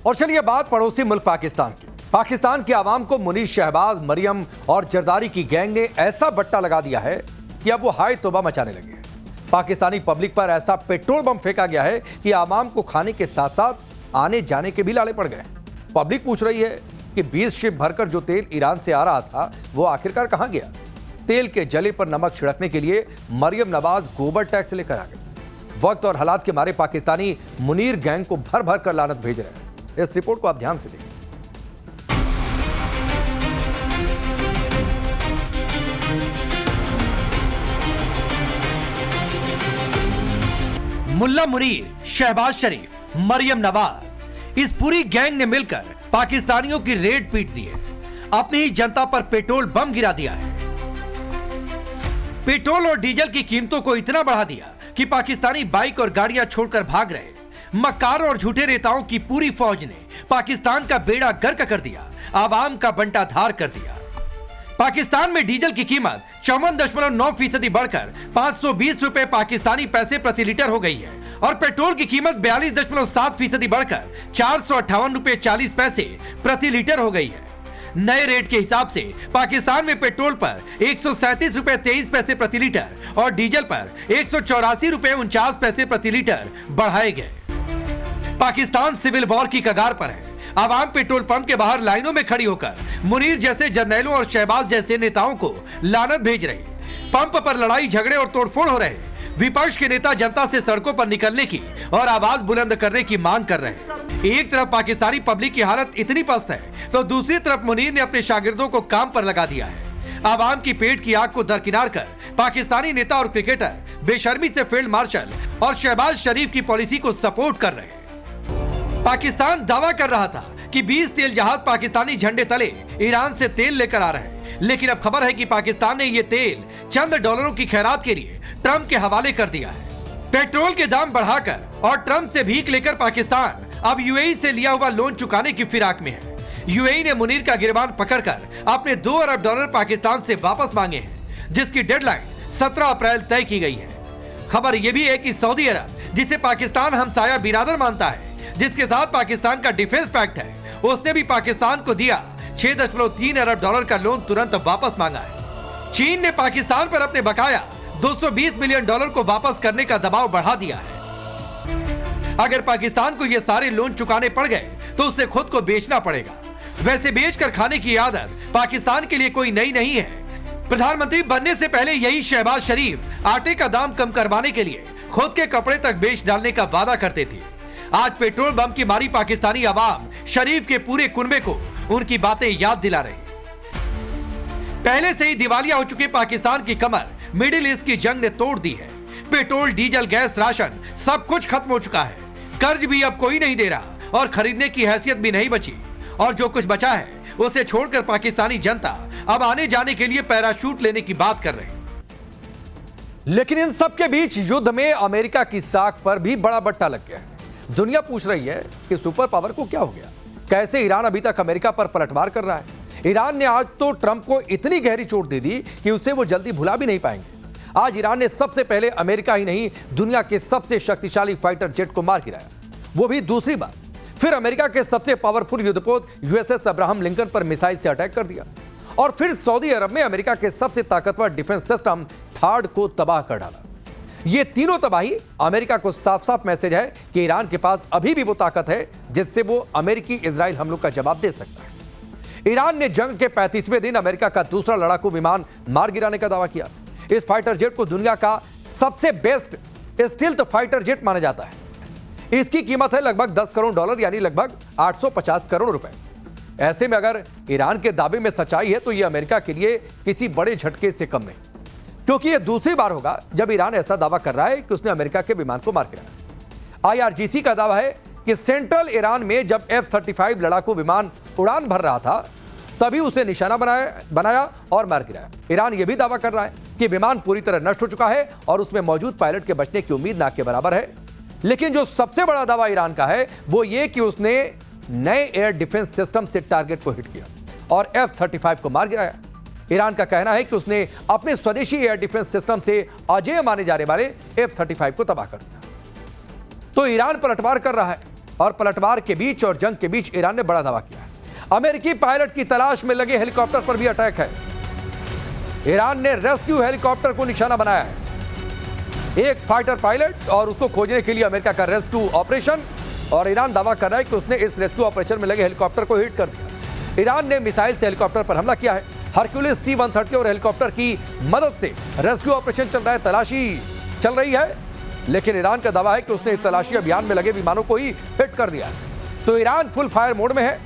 और चलिए बात पड़ोसी मुल्क पाकिस्तान की। पाकिस्तान की आवाम को मुनीर, शहबाज, मरियम और जरदारी की गैंग ने ऐसा बट्टा लगा दिया है कि अब वो हाय तौबा मचाने लगे हैं। पाकिस्तानी पब्लिक पर ऐसा पेट्रोल बम फेंका गया है कि आवाम को खाने के साथ साथ आने जाने के भी लाले पड़ गए। पब्लिक पूछ रही है कि 20 शिप भरकर जो तेल ईरान से आ रहा था वो आखिरकार कहां गया। तेल के जले पर नमक छिड़कने के लिए मरियम नवाज गोबर टैक्स लेकर आ गए। वक्त और हालात के मारे पाकिस्तानी मुनीर गैंग को भर भर कर लानत भेज रहे हैं। इस रिपोर्ट को आप ध्यान से देखिए। मुल्ला मुनीर, शहबाज शरीफ, मरियम नवाज, इस पूरी गैंग ने मिलकर पाकिस्तानियों की रेड पीट दी है। अपनी ही जनता पर पेट्रोल बम गिरा दिया है। पेट्रोल और डीजल की कीमतों को इतना बढ़ा दिया कि पाकिस्तानी बाइक और गाड़ियां छोड़कर भाग रहे। मक्कार और झूठे नेताओं की पूरी फौज ने पाकिस्तान का बेड़ा गर्क कर दिया, आवाम का बंटाधार कर दिया। पाकिस्तान में डीजल की कीमत 54.9% बढ़कर 520 रुपए पाकिस्तानी पैसे प्रति लीटर हो गई है और पेट्रोल की कीमत 42.7% बढ़कर 458 रुपए 40 पैसे प्रति लीटर हो गई है। नए रेट के हिसाब से पाकिस्तान में पेट्रोल पर 137 रुपए 23 पैसे प्रति लीटर और डीजल पर 184 रुपए 49 पैसे प्रति लीटर बढ़ाए गए। पाकिस्तान सिविल वॉर की कगार पर है। आवाम पेट्रोल पंप के बाहर लाइनों में खड़ी होकर मुनीर जैसे जर्नैलों और शहबाज जैसे नेताओं को लानत भेज रही। पंप पर लड़ाई झगड़े और तोड़फोड़ हो रहे। विपक्ष के नेता जनता से सड़कों पर निकलने की और आवाज बुलंद करने की मांग कर रहे। एक तरफ पाकिस्तानी पब्लिक की हालत इतनी पस्त है तो दूसरी तरफ मुनीर ने अपने शागिर्दों को काम पर लगा दिया है। आवाम की पेट की आग को दरकिनार कर पाकिस्तानी नेता और क्रिकेटर बेशर्मी से फील्ड मार्शल और शहबाज शरीफ की पॉलिसी को सपोर्ट कर रहे हैं। पाकिस्तान दावा कर रहा था कि 20 तेल जहाज पाकिस्तानी झंडे तले ईरान से तेल लेकर आ रहे हैं, लेकिन अब खबर है कि पाकिस्तान ने ये तेल चंद डॉलरों की खैरात के लिए ट्रंप के हवाले कर दिया है। पेट्रोल के दाम बढ़ाकर और ट्रंप से भीख लेकर पाकिस्तान अब यूएई से लिया हुआ लोन चुकाने की फिराक में है। यूएई ने मुनीर का गिरबान पकड़कर अपने 2 अरब डॉलर पाकिस्तान से वापस मांगे हैं, जिसकी डेडलाइन 17 अप्रैल तय की गई है। खबर यह भी है कि सऊदी अरब, जिसे पाकिस्तान हमसाया बिरादर मानता है, जिसके साथ पाकिस्तान का डिफेंस पैक्ट है, उसने भी पाकिस्तान को दिया 6.3 अरब डॉलर का लोन तुरंत वापस मांगा है। चीन ने पाकिस्तान पर अपने बकाया 220 मिलियन डॉलर को वापस करने का दबाव बढ़ा दिया है। अगर पाकिस्तान को ये सारे लोन चुकाने पड़ गए तो उसे खुद को बेचना पड़ेगा। वैसे बेचकर खाने की आदत पाकिस्तान के लिए कोई नई नहीं है। प्रधानमंत्री बनने से पहले यही शहबाज शरीफ आटे का दाम कम करवाने के लिए खुद के कपड़े तक बेच डालने का वादा करते थे। आज पेट्रोल बम की मारी पाकिस्तानी आवाम शरीफ के पूरे कुनबे को उनकी बातें याद दिला रही। पहले से ही दिवालिया हो चुके पाकिस्तान की कमर मिडिल ईस्ट की जंग ने तोड़ दी है। पेट्रोल, डीजल, गैस, राशन सब कुछ खत्म हो चुका है। कर्ज भी अब कोई नहीं दे रहा और खरीदने की हैसियत भी नहीं बची और जो कुछ बचा है उसे छोड़कर पाकिस्तानी जनता अब आने जाने के लिए पैराशूट लेने की बात कर रही। लेकिन इन सब के बीच युद्ध में अमेरिका की साख पर भी बड़ा बट्टा लग गया है। दुनिया पूछ रही है कि सुपर पावर को क्या हो गया, कैसे ईरान अभी तक अमेरिका पर पलटवार कर रहा है। ईरान ने आज तो ट्रंप को इतनी गहरी चोट दे दी कि उसे वो जल्दी भुला भी नहीं पाएंगे। आज ईरान ने सबसे पहले अमेरिका ही नहीं, दुनिया के सबसे शक्तिशाली फाइटर जेट को मार गिराया, वो भी दूसरी बार। फिर अमेरिका के सबसे पावरफुल युद्धपोत यूएसएस अब्राहम लिंकन पर मिसाइल से अटैक कर दिया और फिर सऊदी अरब में अमेरिका के सबसे ताकतवर डिफेंस सिस्टम थार्ड को तबाह कर डाला। ये तीनों तबाही अमेरिका को साफ साफ मैसेज है कि ईरान के पास अभी भी वो ताकत है जिससे वो अमेरिकी इजराइल हमलों का जवाब दे सकता है। ईरान ने जंग के 35वें दिन अमेरिका का दूसरा लड़ाकू विमान मार गिराने का दावा किया। इस फाइटर जेट को दुनिया का सबसे बेस्ट स्टील्थ फाइटर जेट माना जाता है। इसकी कीमत है लगभग 10 करोड़ डॉलर यानी लगभग 850 करोड़ रुपए। ऐसे में अगर ईरान के दावे में सच्चाई है तो यह अमेरिका के लिए किसी बड़े झटके से कम नहीं, क्योंकि यह दूसरी बार होगा जब ईरान ऐसा दावा कर रहा है कि उसने अमेरिका के विमान को मार गिराया। IRGC का दावा है कि सेंट्रल ईरान में जब F-35 लड़ाकू विमान उड़ान भर रहा था तभी उसे निशाना बनाया और मार गिराया। ईरान यह भी दावा कर रहा है कि विमान पूरी तरह नष्ट हो चुका है और उसमें मौजूद पायलट के बचने की उम्मीद ना के बराबर है। लेकिन जो सबसे बड़ा दावा ईरान का है वो ये कि उसने नए एयर डिफेंस सिस्टम से टारगेट को हिट किया और F-35 को मार गिराया। ईरान का कहना है कि उसने अपने स्वदेशी एयर डिफेंस सिस्टम से अजेय माने जाने वाले F-35 को तबाह कर दिया। तो ईरान पलटवार कर रहा है और पलटवार के बीच और जंग के बीच ईरान ने बड़ा दावा किया है। अमेरिकी पायलट की तलाश में लगे हेलीकॉप्टर पर भी अटैक है। ईरान ने रेस्क्यू हेलीकॉप्टर को निशाना बनाया है। एक फाइटर पायलट और उसको खोजने के लिए अमेरिका का रेस्क्यू ऑपरेशन, और ईरान दावा कर रहा है कि उसने इस रेस्क्यू ऑपरेशन में लगे हेलीकॉप्टर को हिट कर दिया। ईरान ने मिसाइल से हेलीकॉप्टर पर हमला किया है। हरक्यूलिस C-130 और हेलीकॉप्टर की मदद से रेस्क्यू ऑपरेशन चल रहा है, तलाशी चल रही है, लेकिन ईरान का दावा है कि उसने इस तलाशी अभियान में लगे विमानों को ही हिट कर दिया है। तो ईरान फुल फायर मोड में है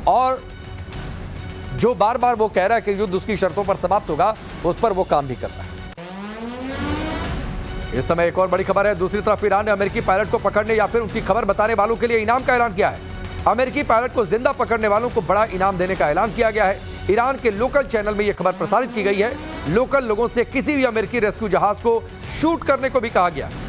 और जो बार बार वो कह रहा है कि युद्ध उसकी शर्तों पर समाप्त होगा, उस पर वो काम भी कर रहा है। इस समय एक और बड़ी खबर है। दूसरी तरफ ईरान ने अमेरिकी पायलट को पकड़ने या फिर उनकी खबर बताने वालों के लिए इनाम का ऐलान किया है। अमेरिकी पायलट को जिंदा पकड़ने वालों को बड़ा इनाम देने का ऐलान किया गया है। ईरान के लोकल चैनल में यह खबर प्रसारित की गई है। लोकल लोगों से किसी भी अमेरिकी रेस्क्यू जहाज को शूट करने को भी कहा गया है।